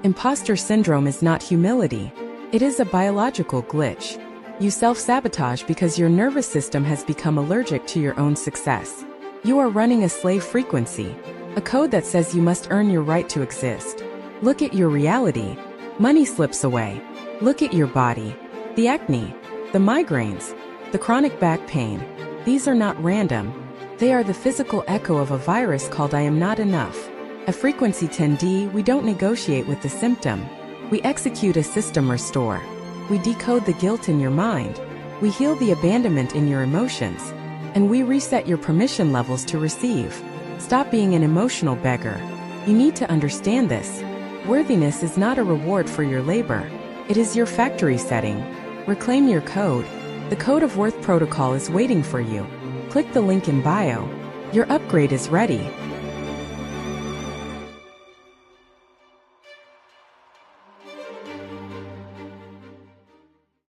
Imposter syndrome is not humility. It is a biological glitch. You self-sabotage because your nervous system has become allergic to your own success. You are running a slave frequency, a code that says you must earn your right to exist. Look at your reality. Money slips away. Look at your body. The acne, the migraines, the chronic back pain. These are not random. They are the physical echo of a virus called I am not enough. At frequency 10D, we don't negotiate with the symptom. We execute a system restore. We decode the guilt in your mind. We heal the abandonment in your emotions. And we reset your permission levels to receive. Stop being an emotional beggar. You need to understand this. Worthiness is not a reward for your labor. It is your factory setting. Reclaim your code. The Code of Worth protocol is waiting for you. Click the link in bio. Your upgrade is ready.